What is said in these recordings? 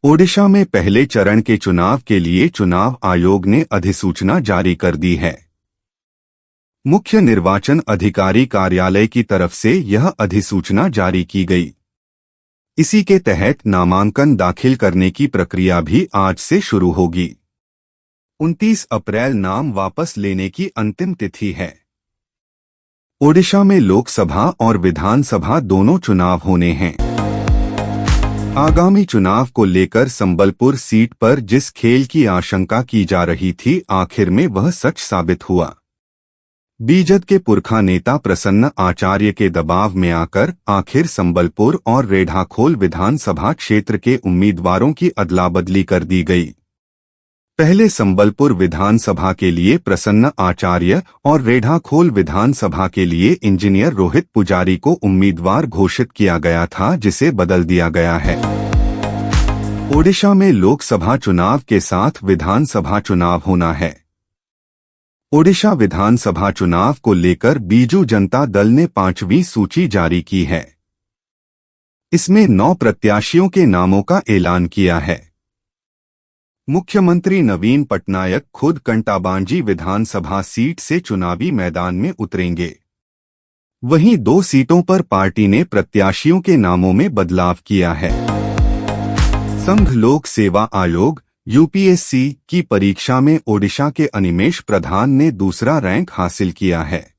ओडिशा में पहले चरण के चुनाव के लिए चुनाव आयोग ने अधिसूचना जारी कर दी है। मुख्य निर्वाचन अधिकारी कार्यालय की तरफ से यह अधिसूचना जारी की गई। इसी के तहत नामांकन दाखिल करने की प्रक्रिया भी आज से शुरू होगी। 29 अप्रैल नाम वापस लेने की अंतिम तिथि है। ओडिशा में लोकसभा और विधानसभा दोनों चुनाव होने हैं। आगामी चुनाव को लेकर संबलपुर सीट पर जिस खेल की आशंका की जा रही थी, आखिर में वह सच साबित हुआ। बीजेपी के पुरखा नेता प्रसन्न आचार्य के दबाव में आकर आखिर संबलपुर और रेढ़ाखोल विधानसभा क्षेत्र के उम्मीदवारों की अदला-बदली कर दी गई। पहले संबलपुर विधानसभा के लिए प्रसन्न आचार्य और रेढ़ाखोल विधानसभा के लिए इंजीनियर रोहित पुजारी को उम्मीदवार घोषित किया गया था, जिसे बदल दिया गया है। ओडिशा में लोकसभा चुनाव के साथ विधानसभा चुनाव होना है। ओडिशा विधानसभा चुनाव को लेकर बीजू जनता दल ने 5वीं सूची जारी की है। इसमें 9 प्रत्याशियों के नामों का ऐलान किया है। मुख्यमंत्री नवीन पटनायक खुद कंटाबांजी विधानसभा सीट से चुनावी मैदान में उतरेंगे। वहीं 2 सीटों पर पार्टी ने प्रत्याशियों के नामों में बदलाव किया है। संघ लोक सेवा आयोग यूपीएससी की परीक्षा में ओडिशा के अनिमेष प्रधान ने दूसरा रैंक हासिल किया है।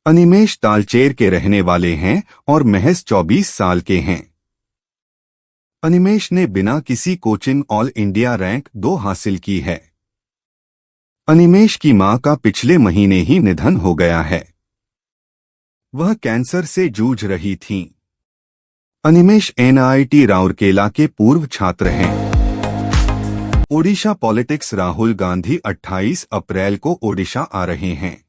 अनिमेष तालचेर के रहने वाले हैं और महज 24 साल के हैं। अनिमेष ने बिना किसी कोचिंग ऑल इंडिया रैंक 2 हासिल की है। अनिमेष की मां का पिछले महीने ही निधन हो गया है। वह कैंसर से जूझ रही थीं। अनिमेष एनआईटी राउरकेला के पूर्व छात्र हैं। ओडिशा पॉलिटिक्स राहुल गांधी 28 अप्रैल को ओडिशा आ रहे हैं।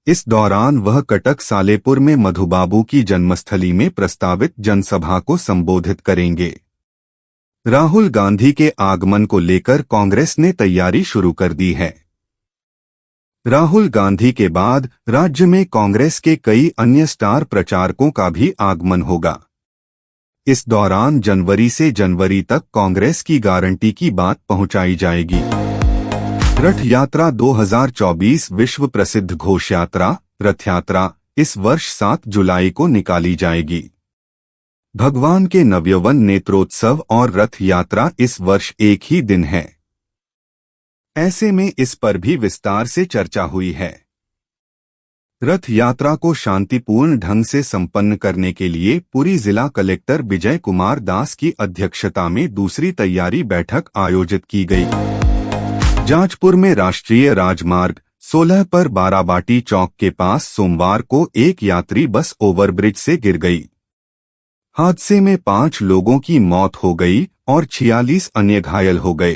इस दौरान वह कटक सालेपुर में मधुबाबू की जन्मस्थली में प्रस्तावित जनसभा को संबोधित करेंगे। राहुल गांधी के आगमन को लेकर कांग्रेस ने तैयारी शुरू कर दी है। राहुल गांधी के बाद राज्य में कांग्रेस के कई अन्य स्टार प्रचारकों का भी आगमन होगा। इस दौरान जनवरी से जनवरी तक कांग्रेस की गारंटी की बात पहुंचाई जाएगी। रथ यात्रा 2024 विश्व प्रसिद्ध घोष यात्रा रथ यात्रा इस वर्ष 7 जुलाई को निकाली जाएगी। भगवान के नवयवन नेत्रोत्सव और रथ यात्रा इस वर्ष एक ही दिन है। ऐसे में इस पर भी विस्तार से चर्चा हुई है। रथ यात्रा को शांतिपूर्ण ढंग से संपन्न करने के लिए पुरी जिला कलेक्टर विजय कुमार दास की अध्यक्षता में दूसरी तैयारी बैठक आयोजित की गई। जाजपुर में राष्ट्रीय राजमार्ग 16 पर बाराबाटी चौक के पास सोमवार को एक यात्री बस ओवरब्रिज से गिर गई। हादसे में 5 लोगों की मौत हो गई और 46 अन्य घायल हो गए।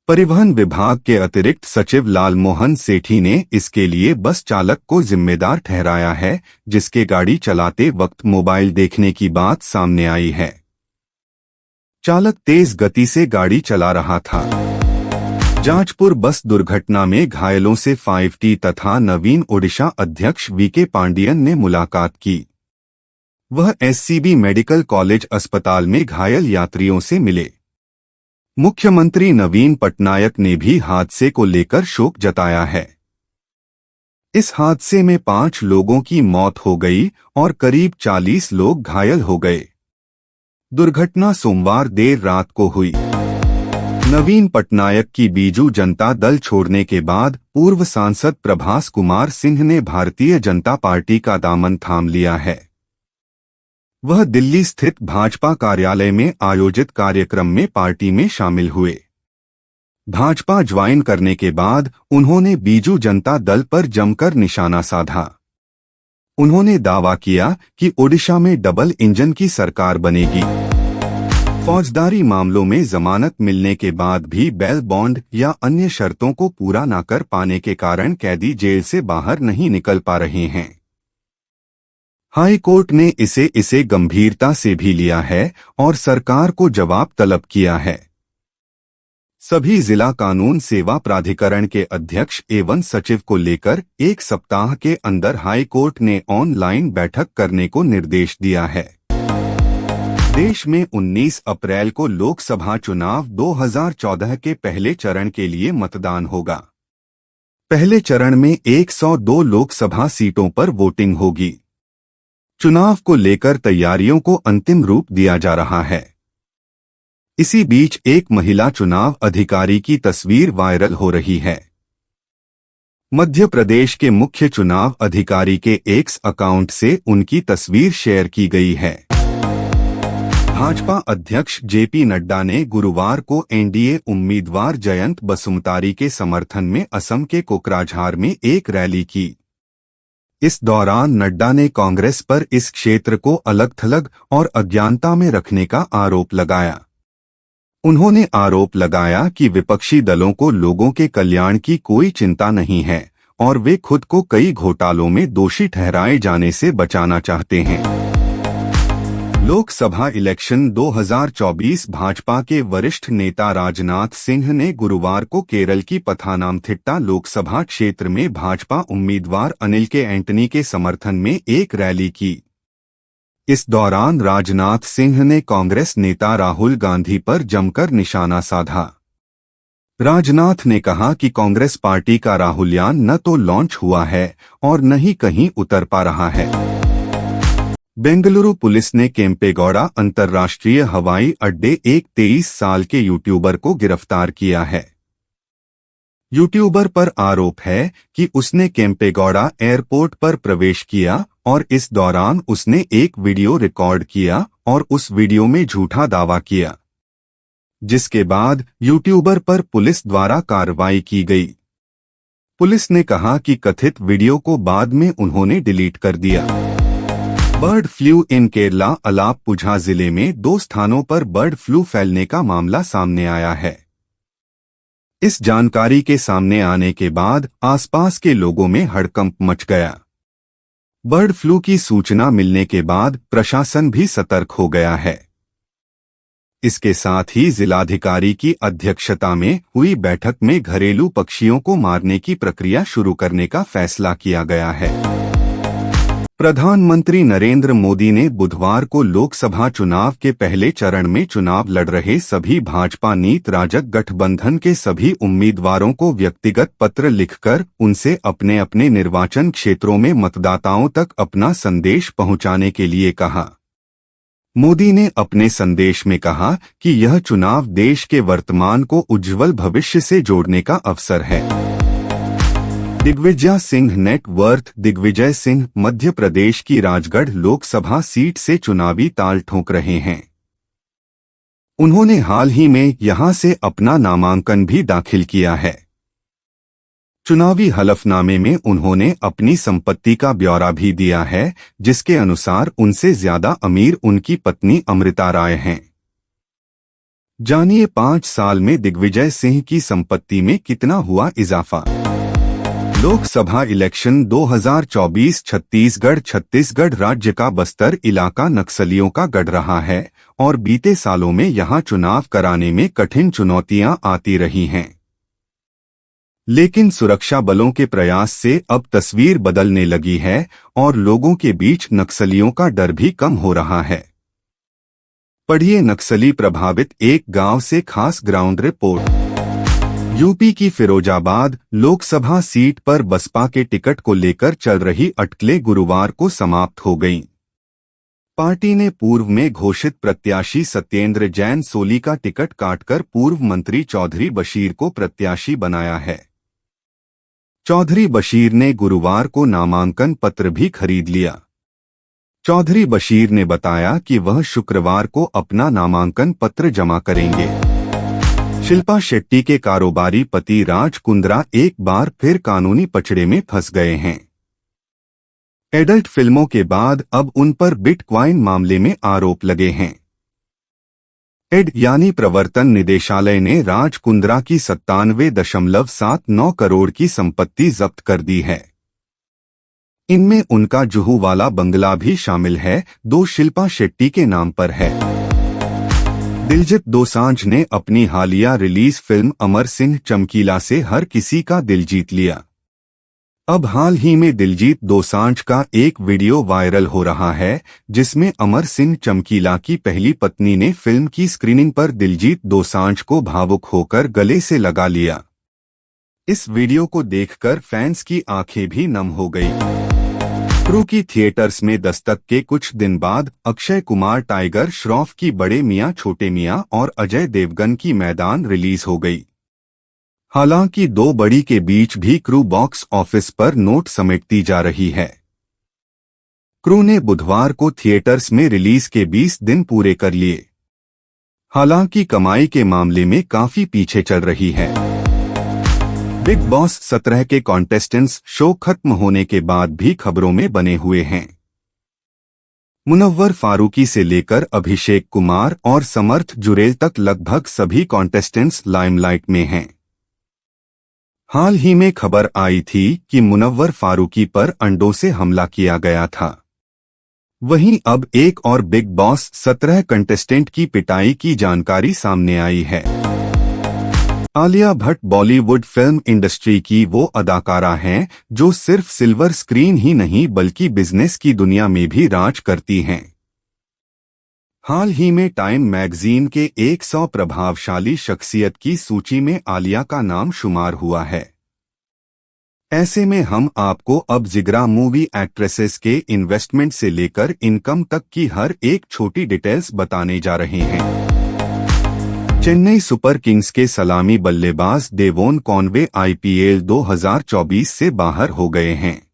परिवहन विभाग के अतिरिक्त सचिव लालमोहन सेठी ने इसके लिए बस चालक को जिम्मेदार ठहराया है, जिसके गाड़ी चलाते वक्त मोबाइल देखने की बात सामने आई है। चालक तेज गति से गाड़ी चला रहा था। जाजपुर बस दुर्घटना में घायलों से 5T तथा नवीन ओडिशा अध्यक्ष वीके पांडियन ने मुलाकात की। वह एससीबी मेडिकल कॉलेज अस्पताल में घायल यात्रियों से मिले। मुख्यमंत्री नवीन पटनायक ने भी हादसे को लेकर शोक जताया है। इस हादसे में 5 लोगों की मौत हो गई और करीब 40 लोग घायल हो गए। दुर्घटना सोमवार देर रात को हुई। नवीन पटनायक की बीजू जनता दल छोड़ने के बाद पूर्व सांसद प्रभास कुमार सिंह ने भारतीय जनता पार्टी का दामन थाम लिया है। वह दिल्ली स्थित भाजपा कार्यालय में आयोजित कार्यक्रम में पार्टी में शामिल हुए। भाजपा ज्वाइन करने के बाद उन्होंने बीजू जनता दल पर जमकर निशाना साधा। उन्होंने दावा किया कि ओडिशा में डबल इंजन की सरकार बनेगी। फौजदारी मामलों में जमानत मिलने के बाद भी बेल बॉन्ड या अन्य शर्तों को पूरा न कर पाने के कारण कैदी जेल से बाहर नहीं निकल पा रहे हैं। हाई कोर्ट ने इसे गंभीरता से भी लिया है और सरकार को जवाब तलब किया है। सभी जिला कानून सेवा प्राधिकरण के अध्यक्ष एवं सचिव को लेकर 1 सप्ताह के अंदर हाई कोर्ट ने ऑनलाइन बैठक करने को निर्देश दिया है। देश में 19 अप्रैल को लोकसभा चुनाव 2014 के पहले चरण के लिए मतदान होगा। पहले चरण में 102 लोकसभा सीटों पर वोटिंग होगी। चुनाव को लेकर तैयारियों को अंतिम रूप दिया जा रहा है। इसी बीच एक महिला चुनाव अधिकारी की तस्वीर वायरल हो रही है। मध्य प्रदेश के मुख्य चुनाव अधिकारी के एक्स अकाउंट से उनकी तस्वीर शेयर की गई है। भाजपा अध्यक्ष जेपी नड्डा ने गुरुवार को एनडीए उम्मीदवार जयंत बसुमतारी के समर्थन में असम के कोकराझार में एक रैली की। इस दौरान नड्डा ने कांग्रेस पर इस क्षेत्र को अलग-थलग और अज्ञानता में रखने का आरोप लगाया। उन्होंने आरोप लगाया कि विपक्षी दलों को लोगों के कल्याण की कोई चिंता नहीं है और वे खुद को कई घोटालों में दोषी ठहराए जाने से बचाना चाहते हैं। लोकसभा इलेक्शन 2024 भाजपा के वरिष्ठ नेता राजनाथ सिंह ने गुरुवार को केरल की पथानामथिट्टा लोकसभा क्षेत्र में भाजपा उम्मीदवार अनिल के एंटनी के समर्थन में एक रैली की। इस दौरान राजनाथ सिंह ने कांग्रेस नेता राहुल गांधी पर जमकर निशाना साधा। राजनाथ ने कहा कि कांग्रेस पार्टी का राहुलयान न तो लॉन्च हुआ है और न ही कहीं उतर पा रहा है। बेंगलुरु पुलिस ने केम्पेगौड़ा अंतर्राष्ट्रीय हवाई अड्डे एक 23 साल के यूट्यूबर को गिरफ्तार किया है। यूट्यूबर पर आरोप है कि उसने केम्पेगौड़ा एयरपोर्ट पर प्रवेश किया और इस दौरान उसने एक वीडियो रिकॉर्ड किया और उस वीडियो में झूठा दावा किया, जिसके बाद यूट्यूबर पर पुलिस द्वारा कार्रवाई की गई। पुलिस ने कहा कि कथित वीडियो को बाद में उन्होंने डिलीट कर दिया। बर्ड फ्लू इन केरला अलाप्पुझा जिले में 2 स्थानों पर बर्ड फ्लू फैलने का मामला सामने आया है। इस जानकारी के सामने आने के बाद आसपास के लोगों में हड़कंप मच गया। बर्ड फ्लू की सूचना मिलने के बाद प्रशासन भी सतर्क हो गया है। इसके साथ ही जिलाधिकारी की अध्यक्षता में हुई बैठक में घरेलू पक्षियों को मारने की प्रक्रिया शुरू करने का फैसला किया गया है। प्रधानमंत्री नरेंद्र मोदी ने बुधवार को लोकसभा चुनाव के पहले चरण में चुनाव लड़ रहे सभी भाजपा नीत राजग गठबंधन के सभी उम्मीदवारों को व्यक्तिगत पत्र लिखकर उनसे अपने अपने निर्वाचन क्षेत्रों में मतदाताओं तक अपना संदेश पहुंचाने के लिए कहा। मोदी ने अपने संदेश में कहा कि यह चुनाव देश के वर्तमान को उज्जवल भविष्य से जोड़ने का अवसर है। दिग्विजय सिंह नेटवर्थ दिग्विजय सिंह मध्य प्रदेश की राजगढ़ लोकसभा सीट से चुनावी ताल ठोक रहे हैं। उन्होंने हाल ही में यहां से अपना नामांकन भी दाखिल किया है। चुनावी हलफनामे में उन्होंने अपनी संपत्ति का ब्यौरा भी दिया है, जिसके अनुसार उनसे ज्यादा अमीर उनकी पत्नी अमृता राय हैं। जानिए 5 साल में दिग्विजय सिंह की संपत्ति में कितना हुआ इजाफा। लोकसभा इलेक्शन 2024 छत्तीसगढ़ राज्य का बस्तर इलाका नक्सलियों का गढ़ रहा है और बीते सालों में यहां चुनाव कराने में कठिन चुनौतियां आती रही हैं। लेकिन सुरक्षा बलों के प्रयास से अब तस्वीर बदलने लगी है और लोगों के बीच नक्सलियों का डर भी कम हो रहा है। पढ़िए नक्सली प्रभावित एक गांव से खास ग्राउंड रिपोर्ट। यूपी की फिरोजाबाद लोकसभा सीट पर बसपा के टिकट को लेकर चल रही अटकलें गुरुवार को समाप्त हो गईं। पार्टी ने पूर्व में घोषित प्रत्याशी सत्येंद्र जैन सोली का टिकट काटकर पूर्व मंत्री चौधरी बशीर को प्रत्याशी बनाया है। चौधरी बशीर ने गुरुवार को नामांकन पत्र भी खरीद लिया। चौधरी बशीर ने बताया कि वह शुक्रवार को अपना नामांकन पत्र जमा करेंगे। शिल्पा शेट्टी के कारोबारी पति राज कुंद्रा एक बार फिर कानूनी पचड़े में फंस गए हैं। एडल्ट फिल्मों के बाद अब उन पर बिटकॉइन मामले में आरोप लगे हैं। एड यानी प्रवर्तन निदेशालय ने राज कुंद्रा की 97.79 करोड़ की संपत्ति जब्त कर दी है। इनमें उनका जुहू वाला बंगला भी शामिल है, 2 शिल्पा शेट्टी के नाम पर है। दिलजीत दोसांझ ने अपनी हालिया रिलीज फिल्म अमर सिंह चमकीला से हर किसी का दिल जीत लिया। अब हाल ही में दिलजीत दोसांझ का एक वीडियो वायरल हो रहा है जिसमें अमर सिंह चमकीला की पहली पत्नी ने फिल्म की स्क्रीनिंग पर दिलजीत दोसांझ को भावुक होकर गले से लगा लिया। इस वीडियो को देखकर फैंस की आंखें भी नम हो गई। क्रू की थिएटर्स में दस्तक के कुछ दिन बाद अक्षय कुमार टाइगर श्रॉफ की बड़े मियां छोटे मियां और अजय देवगन की मैदान रिलीज हो गई। हालांकि दो बड़ी के बीच भी क्रू बॉक्स ऑफिस पर नोट समेटती जा रही है। क्रू ने बुधवार को थिएटर्स में रिलीज के 20 दिन पूरे कर लिए। हालांकि कमाई के मामले में काफी पीछे चल रही है। बिग बॉस 17 के कॉन्टेस्टेंट्स शो खत्म होने के बाद भी खबरों में बने हुए हैं। मुनव्वर फारूकी से लेकर अभिषेक कुमार और समर्थ जुरेल तक लगभग सभी कॉन्टेस्टेंट्स लाइमलाइट में हैं। हाल ही में खबर आई थी कि मुनव्वर फारूकी पर अंडों से हमला किया गया था। वहीं अब एक और बिग बॉस 17 कंटेस्टेंट की पिटाई की जानकारी सामने आई है। आलिया भट्ट बॉलीवुड फिल्म इंडस्ट्री की वो अदाकारा हैं जो सिर्फ सिल्वर स्क्रीन ही नहीं बल्कि बिजनेस की दुनिया में भी राज करती हैं। हाल ही में टाइम मैगजीन के 100 प्रभावशाली शख्सियत की सूची में आलिया का नाम शुमार हुआ है। ऐसे में हम आपको अब जिगरा मूवी एक्ट्रेसेस के इन्वेस्टमेंट से लेकर इनकम तक की हर एक छोटी डिटेल्स बताने जा रहे हैं। चेन्नई सुपर किंग्स के सलामी बल्लेबाज डेवोन कॉनवे आईपीएल 2024 से बाहर हो गए हैं।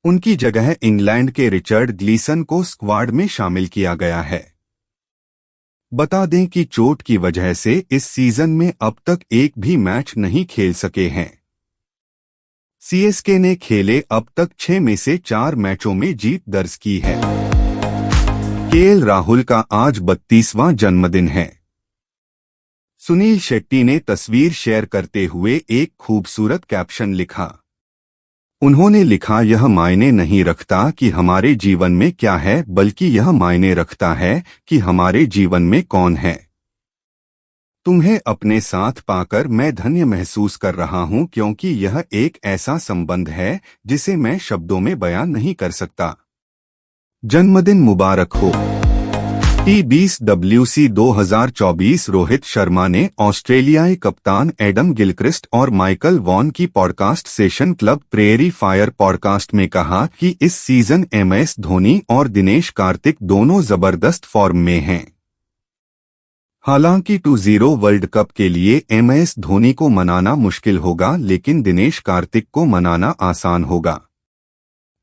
उनकी जगह इंग्लैंड के रिचर्ड ग्लीसन को स्क्वाड में शामिल किया गया है। बता दें कि चोट की वजह से इस सीजन में अब तक एक भी मैच नहीं खेल सके हैं। सीएसके ने खेले अब तक 6 में से 4 मैचों में जीत दर्ज की है। केएल राहुल का आज 32वां जन्मदिन है। सुनील शेट्टी ने तस्वीर शेयर करते हुए एक खूबसूरत कैप्शन लिखा। उन्होंने लिखा, यह मायने नहीं रखता कि हमारे जीवन में क्या है बल्कि यह मायने रखता है कि हमारे जीवन में कौन है। तुम्हें अपने साथ पाकर मैं धन्य महसूस कर रहा हूं क्योंकि यह एक ऐसा संबंध है जिसे मैं शब्दों में बयान नहीं कर सकता। जन्मदिन मुबारक हो। T20WC 2024 रोहित शर्मा ने ऑस्ट्रेलियाई कप्तान एडम गिलक्रिस्ट और माइकल वॉन की podcast session club prairie fire podcast में कहा कि इस सीजन MS धोनी और दिनेश कार्तिक दोनों जबरदस्त फॉर्म में हैं। हालांकि 20 वर्ल्ड कप के लिए MS धोनी को मनाना मुश्किल होगा लेकिन दिनेश कार्तिक को मनाना आसान होगा।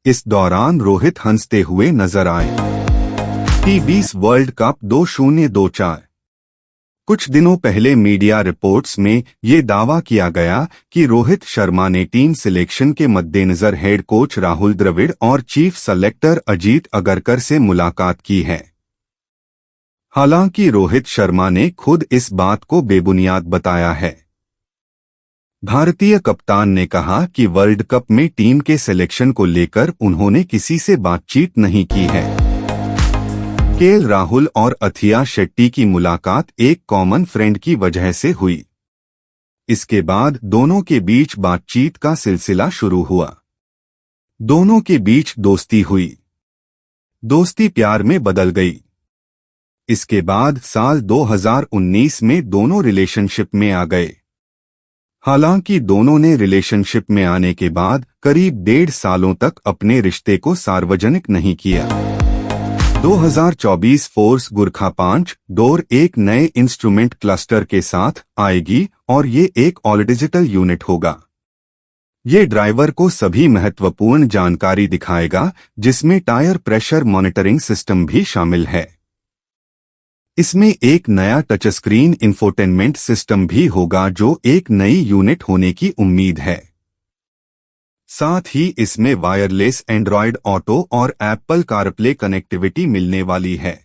इस दौरान रोहित हंसते हुए नजर आए। T20 world cup 2024। कुछ दिनों पहले मीडिया रिपोर्ट्स में ये दावा किया गया कि रोहित शर्मा ने टीम सिलेक्शन के मद्देनजर हेड कोच राहुल द्रविड़ और चीफ सेलेक्टर अजीत अगरकर से मुलाकात की है। हालांकि रोहित शर्मा ने खुद इस बात को बेबुनियाद बताया है। भारतीय कप्तान ने कहा कि वर्ल्ड कप में टीम के सिलेक्शन को लेकर उन्होंने किसी से बातचीत नहीं की है। केएल राहुल और अथिया शेट्टी की मुलाकात एक कॉमन फ्रेंड की वजह से हुई। इसके बाद दोनों के बीच बातचीत का सिलसिला शुरू हुआ। दोनों के बीच दोस्ती हुई। दोस्ती प्यार में बदल गई। इसके बाद साल 2019 में दोनों रिलेशनशिप में आ गए। हालांकि दोनों ने रिलेशनशिप में आने के बाद करीब 1.5 सालों तक अपने रिश्ते को सार्वजनिक नहीं किया। 2024 फोर्स गुरखा 5 डोर एक नए इंस्ट्रूमेंट क्लस्टर के साथ आएगी और ये एक ऑल डिजिटल यूनिट होगा। ये ड्राइवर को सभी महत्वपूर्ण जानकारी दिखाएगा जिसमें टायर प्रेशर मॉनिटरिंग सिस्टम भी शामिल है। इसमें एक नया टच स्क्रीन इंफोटेनमेंट सिस्टम भी होगा जो एक नई यूनिट होने की उम्मीद है। साथ ही इसमें वायरलेस एंड्रॉयड ऑटो और एप्पल कारप्ले कनेक्टिविटी मिलने वाली है।